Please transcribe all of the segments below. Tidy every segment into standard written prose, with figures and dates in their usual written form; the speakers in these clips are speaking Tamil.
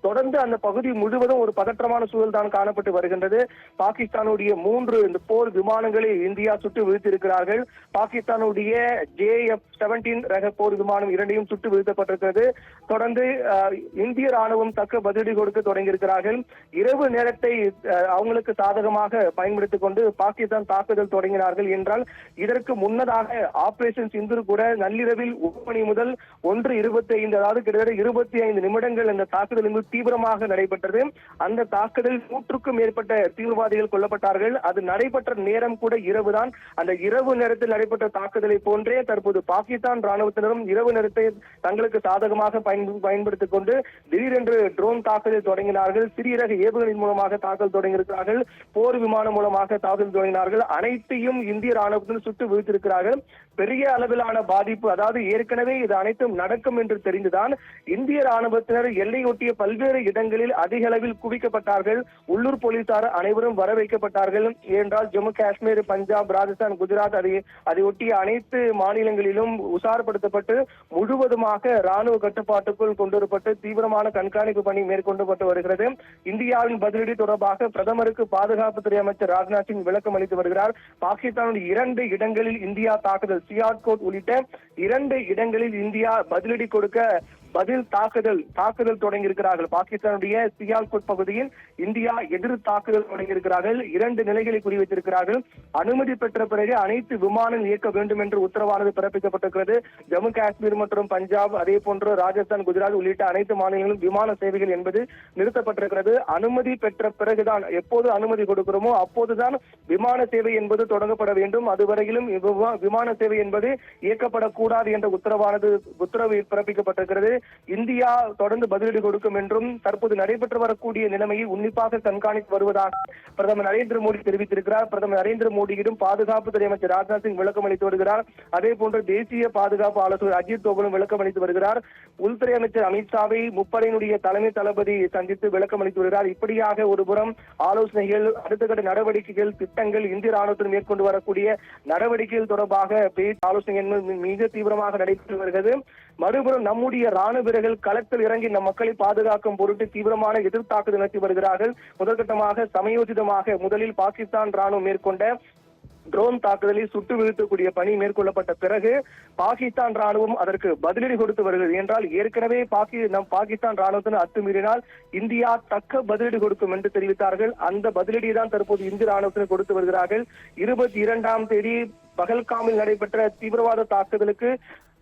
தொடர்ந்து அந்த பகுதி முழுவதும் ஒரு பதற்றமான சூழல் தான் காணப்பட்டு வருகின்றது. பாகிஸ்தானுடைய 3 இந்த போர் விமானங்களை இந்தியா சுட்டு வீழ்த்தியிருக்கிறார்கள். பாகிஸ்தானுடைய JF-17 ரக போர் விமானம் 2ஐயும் சுட்டு வீழ்த்தப்பட்டிருக்கிறது. தொடர்ந்து இந்திய ராணுவம் தக்க பதிலடி கொடுக்க தொடங்கியிருக்கிறார்கள். இரவு நேரத்தை அவங்களுக்கு சாதகமாக பயன்படுத்திக் கொண்டு பாகிஸ்தான் தாக்குதல் தொடங்கினார்கள் என்றால், இதற்கு முன்னதாக ஆபரேஷன் சிந்தூர் கூட நள்ளிரவில் 1 மணி முதல் 1:25, அதாவது கிட்டத்தட்ட 25 நிமிடங்கள் அந்த தாக்குதல் தீவிரமாக நடைபெற்றது. அந்த தாக்குதலில் 100க்கும் மேற்பட்ட தீவிரவாதிகள் கொல்லப்பட்டார்கள். அது நடைபெற்ற நேரம் கூட இரவுதான். அந்த இரவு நேரத்தில் நடைபெற்ற தாக்குதலை போன்றே தற்போது பாகிஸ்தான் ராணுவத்தினரும் இரவு நேரத்தை தங்களுக்கு சாதகமாக பயன்படுத்திக் கொண்டு திடீரென்று ட்ரோன் தாக்குதல் தொடங்கினார்கள். சிறிய ரக ஏவுகணையின் மூலமாக தாக்குதல் தொடங்கியிருக்கிறார்கள். போர் விமானம் மூலமாக தாக்குதல் தொடங்கினார்கள். அனைத்தையும் இந்திய ராணுவத்தினர் சுட்டு வீழ்த்திருக்கிறார்கள். பெரிய அளவிலான பாதிப்பு, அதாவது ஏற்கனவே இது அனைத்தும் நடக்கும் என்று தெரிந்துதான் இந்திய ராணுவத்தினர் எல்லையொட்டிய பல்வேறு இடங்களில் அதிக அளவில் குவிக்கப்பட்டார்கள். உள்ளூர் போலீசார் அனைவரும் வர வைக்கப்பட்டார்கள். ஏனென்றால் ஜம்மு காஷ்மீர், பஞ்சாப், ராஜஸ்தான், குஜராத் அதை ஒட்டிய அனைத்து மாநிலங்களிலும் உஷார்படுத்தப்பட்டு முழுவதுமாக ராணுவ கட்டுப்பாட்டுக்குள் கொண்டுவரப்பட்டு தீவிரமான கண்காணிப்பு பணி மேற்கொள்ளப்பட்டு வருகிறது. இந்தியாவின் பதிலடி தொடர்பாக பிரதமருக்கு பாதுகாப்புத்துறை அமைச்சர் ராஜ்நாத் சிங் விளக்கம் அளித்து வருகிறார். பாகிஸ்தானுடைய 2 இடங்களில் இந்தியா தாக்குதல், சியால்கோட் உள்ளிட்ட 2 இடங்களில் இந்தியா பதிலடி கொடுக்க தாக்குதல் தொடங்கியிருக்கிறார்கள். பாகிஸ்தானுடைய சியால்கோட் பகுதியில் இந்தியா எதிர் தாக்குதல் தொடங்கியிருக்கிறார்கள். 2 நிலைகளை குறிவைத்திருக்கிறார்கள். அனுமதி பெற்ற பிறகு அனைத்து விமானங்கள் இயக்க வேண்டும் என்று உத்தரவானது பிறப்பிக்கப்பட்டிருக்கிறது. ஜம்மு காஷ்மீர் மற்றும் பஞ்சாப், அதே போன்று ராஜஸ்தான், குஜராத் உள்ளிட்ட அனைத்து மாநிலங்களிலும் விமான சேவைகள் என்பது நிறுத்தப்பட்டிருக்கிறது. அனுமதி பெற்ற பிறகுதான், எப்போது அனுமதி கொடுக்கிறோமோ அப்போதுதான் விமான சேவை என்பது தொடங்கப்பட வேண்டும். அதுவரையிலும் விமான சேவை என்பது இயக்கப்படக்கூடாது என்ற உத்தரவு பிறப்பிக்கப்பட்டிருக்கிறது. இந்தியா தொடர்ந்து பதிலடி கொடுக்கும் என்றும் தற்போது நடைபெற்று வரக்கூடிய நிலைமையை உன்னிப்பாக கண்காணித்து வருவதாக பிரதமர் நரேந்திர மோடி தெரிவித்திருக்கிறார். பிரதமர் நரேந்திர மோடியிடம் பாதுகாப்புத்துறை அமைச்சர் ராஜ்நாத் சிங் விளக்கம் அளித்து வருகிறார். அதே போன்று தேசிய பாதுகாப்பு ஆலோசகர் அஜித் தோவலும் விளக்கம் அளித்து வருகிறார். உள்துறை அமைச்சர் அமித்ஷாவை முப்படையினுடைய தலைமை தளபதி சந்தித்து விளக்கம் அளித்து வருகிறார். இப்படியாக ஒருபுறம் ஆலோசனைகள், அடுத்த கட்ட நடவடிக்கைகள், திட்டங்கள், இந்திய ராணுவத்தில் மேற்கொண்டு வரக்கூடிய நடவடிக்கைகள் தொடர்பாக ஆலோசனை மிக தீவிரமாக நடைபெற்று வருகிறது. மறுபுறம் நம்முடைய ராணுவ வீரர்கள் களத்தில் இறங்கி நம் மக்களை பாதுகாக்கும் பொருட்டு தீவிரமான எதிர் தாக்குதல் நடத்தி வருகிறார்கள். முதற்கட்டமாக சமயோசிதமாக முதலில் பாகிஸ்தான் ராணுவம் மேற்கொண்ட ட்ரோன் தாக்குதலை சுட்டு வீழ்த்தக்கூடிய பணி மேற்கொள்ளப்பட்ட பிறகு பாகிஸ்தான் ராணுவம் அதற்கு பதிலடி கொடுத்து வருகிறது. என்றால் ஏற்கனவே பாகிஸ்தான் ராணுவத்தின் அத்துமீறினால் இந்தியா தக்க பதிலடி கொடுக்கும் என்று தெரிவித்தார்கள். அந்த பதிலடியை தான் தற்போது இந்திய ராணுவத்தினர் கொடுத்து வருகிறார்கள். 22ஆம் தேதி பகல்காமில் நடைபெற்ற தீவிரவாத தாக்குதலுக்கு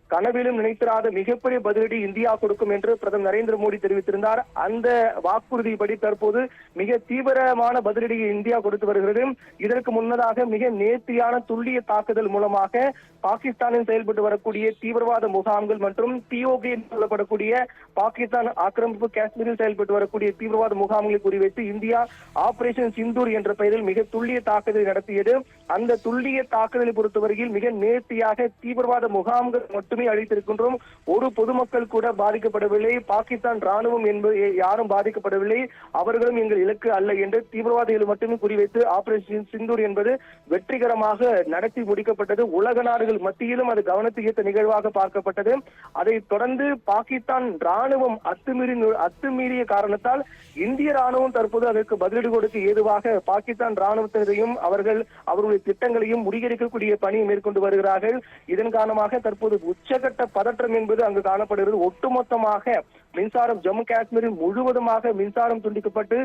கனவிலும் நினைத்திராத மிகப்பெரிய பதிலடி இந்தியா கொடுக்கும் என்று பிரதமர் நரேந்திர மோடி தெரிவித்திருந்தார். அந்த வாக்குறுதிப்படி தற்போது மிக தீவிரமான பதிலடியை இந்தியா கொடுத்து வருகிறது. இதற்கு முன்னதாக மிக நேர்த்தியான துல்லிய தாக்குதல் மூலமாக பாகிஸ்தானில் செயல்பட்டு வரக்கூடிய தீவிரவாத முகாம்கள் மற்றும் POK சொல்லப்படக்கூடிய பாகிஸ்தான் ஆக்கிரமிப்பு காஷ்மீரில் செயல்பட்டு வரக்கூடிய தீவிரவாத முகாம்களை குறிவைத்து இந்தியா ஆபரேஷன் சிந்தூர் என்ற பெயரில் மிக துல்லிய தாக்குதலை நடத்தியது. அந்த துல்லிய தாக்குதலை பொறுத்தவரையில் மிக நேர்த்தியாக தீவிரவாத முகாம்கள் மட்டுமே அழித்திருக்கின்றோம். ஒரு பொதுமக்கள் கூட பாதிக்கப்படவில்லை. பாகிஸ்தான் ராணுவம் என்பது யாரும் பாதிக்கப்படவில்லை. அவர்களும் எங்கள் இலக்கு அல்ல என்று தீவிரவாதிகள் மட்டுமே குறிவைத்து ஆபரேஷன் சிந்தூர் என்பது வெற்றிகரமாக நடத்தி முடிக்கப்பட்டது. உலக நாடுகள் மத்தியிலும் அது கவனத்தை ஈர்த்த நிகழ்வாக பார்க்கப்பட்டது. அதைத் தொடர்ந்து பாகிஸ்தான் ராணுவம் அத்துமீறிய காரணத்தால் இந்திய ராணுவம் தற்போது அதற்கு பதிலடி கொடுக்க ஏதுவாக பாகிஸ்தான் ராணுவத்தினரையும் அவர்களுடைய திட்டங்களையும் முறியடிக்கக்கூடிய பணியை மேற்கொண்டு வருகிறார்கள். இதன் காரணமாக தற்போது உச்சகட்ட பதற்றம் என்பது அங்கு காணப்படுகிறது. ஒட்டுமொத்தமாக மின்சாரம் ஜம்மு காஷ்மீரில் முழுவதுமாக மின்சாரம் துண்டிக்கப்பட்டு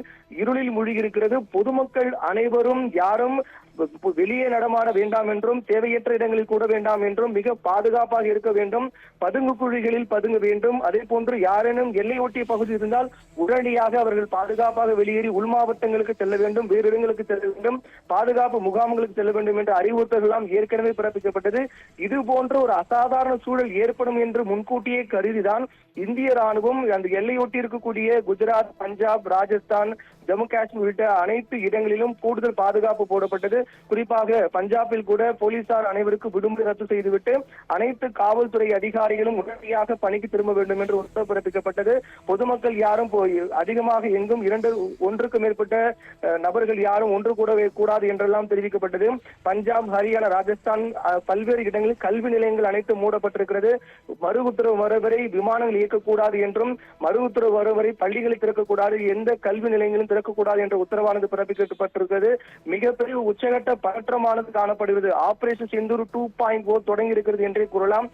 இருளில் மூழ்கியிருக்கிறது. பொதுமக்கள் அனைவரும் யாரும் வெளியே நடமாட வேண்டாம் என்றும் தேவையற்ற இடங்களில் கூட வேண்டாம் என்றும் மிக பாதுகாப்பாக இருக்க வேண்டும். பதுங்கு குழிகளில் பதுங்க வேண்டும். அதே போன்று யாரேனும் எல்லையொட்டிய பகுதி இருந்தால் உடனடியாக அவர்கள் பாதுகாப்பாக வெளியேறி உள் மாவட்டங்களுக்கு செல்ல வேண்டும், வேறு இடங்களுக்கு செல்ல வேண்டும், பாதுகாப்பு முகாம்களுக்கு செல்ல வேண்டும் என்ற அறிவுறுத்தல் எல்லாம் ஏற்கனவே பிறப்பிக்கப்பட்டது. இது போன்ற ஒரு அசாதாரண சூழல் ஏற்படும் என்று முன்கூட்டியே கருதிதான் இந்திய ராணுவம் அந்த எல்லையொட்டி இருக்கக்கூடிய குஜராத், பஞ்சாப், ராஜஸ்தான், ஜம்மு காஷ்மீர் உள்ளிட்ட அனைத்து இடங்களிலும் கூடுதல் பாதுகாப்பு போடப்பட்டது. குறிப்பாக பஞ்சாபில் கூட போலீசார் அனைவருக்கும் விடுமுறை ரத்து செய்துவிட்டு அனைத்து காவல்துறை அதிகாரிகளும் உடனடியாக பணிக்கு திரும்ப வேண்டும் என்று உத்தரவு பிறப்பிக்கப்பட்டது. பொதுமக்கள் யாரும் அதிகமாக எங்கும் ஒன்றுக்கு மேற்பட்ட நபர்கள் யாரும் ஒன்று கூடவே கூடாது என்றெல்லாம் தெரிவிக்கப்பட்டது. பஞ்சாப், ஹரியானா, ராஜஸ்தான் பல்வேறு இடங்களில் கல்வி நிலையங்கள் அனைத்து மூடப்பட்டிருக்கிறது. மறு உத்தரவு வரை விமானங்கள் இயக்கக்கூடாது என்றும், மறு உத்தரவு வரை பள்ளிகளை திறக்கக்கூடாது, எந்த கல்வி நிலையங்களும் திறக்கக்கூடாது என்ற உத்தரவானது பிறப்பிக்கப்பட்டிருக்கிறது. மிகப்பெரிய உச்சகட்ட பதற்றமானது காணப்படுகிறது. ஆபரேஷன் சிந்தூர் 2.0 தொடங்கி இருக்கிறது என்றே கூறலாம்.